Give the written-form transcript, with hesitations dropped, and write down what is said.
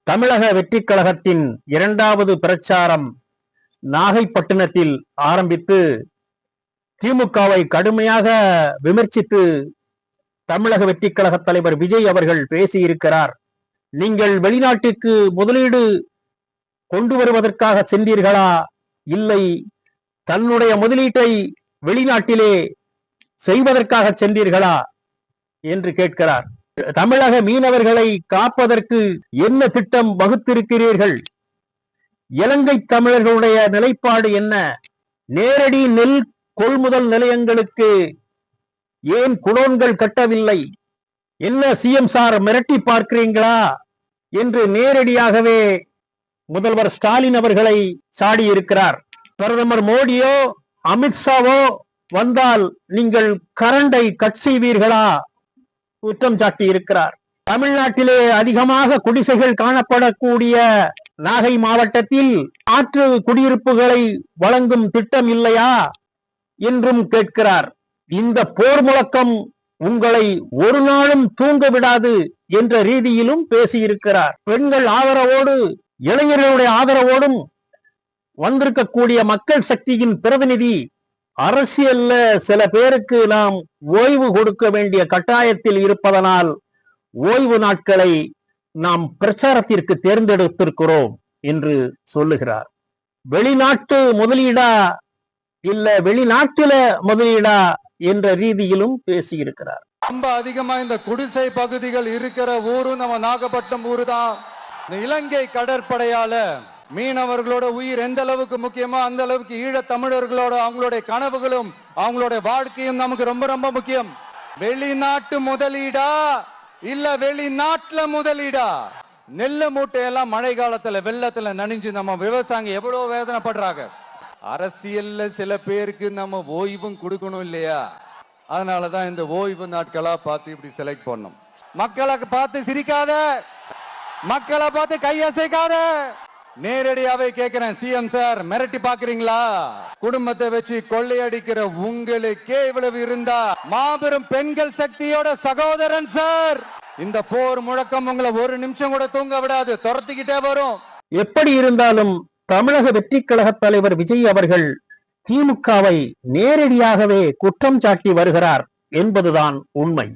தமிழக வெற்றிக் கழகத்தின் இரண்டாவது பிரச்சாரம் நாகைப்பட்டினத்தில் ஆரம்பித்து திமுகவை கடுமையாக விமர்சித்து தமிழக வெற்றிக் கழக தலைவர் விஜய் அவர்கள் பேசியிருக்கிறார். நீங்கள் வெளிநாட்டிற்கு முதலீடு கொண்டு வருவதற்காக சென்றீர்களா, இல்லை தன்னுடைய முதலீட்டை வெளிநாட்டிலே செய்வதற்காக சென்றீர்களா என்று கேட்கிறார். தமிழக மீனவர்களை காப்பதற்கு என்ன திட்டம் வகுத்திருக்கிறீர்கள்? இலங்கை தமிழர்களுடைய நிலைப்பாடு என்ன? நேரடி நெல் கொள்முதல் நிலையங்களுக்கு ஏன் குடோன்கள் கட்டவில்லை? என்ன சிஎம் சார் மிரட்டி பார்க்கிறீங்களா என்று நேரடியாகவே முதல்வர் ஸ்டாலின் அவர்களை சாடியிருக்கிறார். பிரதமர் மோடியோ அமித்ஷாவோ வந்தால் நீங்கள் கரண்டை கட் செய்வீர்களா குற்றம் சாட்டி இருக்கிறார். தமிழ்நாட்டிலே அதிகமாக குடிசைகள் காணப்படக்கூடிய நாகை மாவட்டத்தில் ஆற்று குடியிருப்புகளை வழங்கும் திட்டம் இல்லையா என்றும் கேட்கிறார். இந்த போர் முழக்கம் உங்களை ஒரு நாளும் தூங்க விடாது என்ற ரீதியிலும் பேசியிருக்கிறார். பெண்கள் ஆதரவோடு இளைஞர்களுடைய ஆதரவோடும் வந்திருக்கக்கூடிய மக்கள் சக்தியின் பிரதிநிதி, அரசியல்ல சில பேருக்கு நாம் ஓய்வு கொடுக்க வேண்டிய கட்டாயத்தில் இருப்பதனால் ஓய்வு நாட்களை நாம் பிரச்சாரத்திற்கு தேர்ந்தெடுத்திருக்கிறோம் என்று சொல்லுகிறார். வெளிநாட்டு முதலீடா இல்ல வெளிநாட்டில முதலீடா என்ற ரீதியிலும் பேசியிருக்கிறார். ரொம்ப அதிகமா இந்த குடிசை பகுதிகள் இருக்கிற ஊரும் நம்ம நாகப்பட்டினம் ஊரு தான். இந்த இலங்கை கடற்படையால மீனவர்களோட உயிர் எந்த அளவுக்கு முக்கியமோ அந்த அளவுக்கு ஈழ தமிழர்களோட அவங்களுடைய கனவுகளும் அவங்களுடைய வாழ்க்கையும் நமக்கு ரொம்ப ரொம்ப முக்கியம். வெளிநாட்டு முதலீடா இல்ல வெளிநாட்டுல முதலீடா? நெல்லு மூட்டையெல்லாம் மழை காலத்துல வெள்ளத்துல நனைஞ்சு நம்ம விவசாயிங்க எவ்வளவு வேதனைப்படுறாங்க. அரசியல்ல சில பேருக்கு நம்ம ஓய்வும் கொடுக்கணும் இல்லையா? அதனாலதான் இந்த ஓய்வு நாட்களா பார்த்து இப்படி செலக்ட் பண்ணோம். மக்களை பார்த்து சிரிக்காத, மக்களை பார்த்து கையசைக்காத. நேரடியாவே கேட்கிறேன், சிஎம் சார் மிரட்டி பாக்குறீங்களா? குடும்பத்தை வச்சு கொள்ளையடிக்கிற உங்களுக்கே இவ்வளவு இருந்தா மாபெரும் பெண்கள் சக்தியோட சகோதரன் சார், இந்த போர் முழக்கம் உங்களை ஒரு நிமிஷம் கூட தூங்க விடாது, துரத்திக்கிட்டே வரும். எப்படி இருந்தாலும் தமிழக வெற்றிக் கழக தலைவர் விஜய் அவர்கள் திமுகவை நேரடியாகவே குற்றம் சாட்டி வருகிறார் என்பதுதான் உண்மை.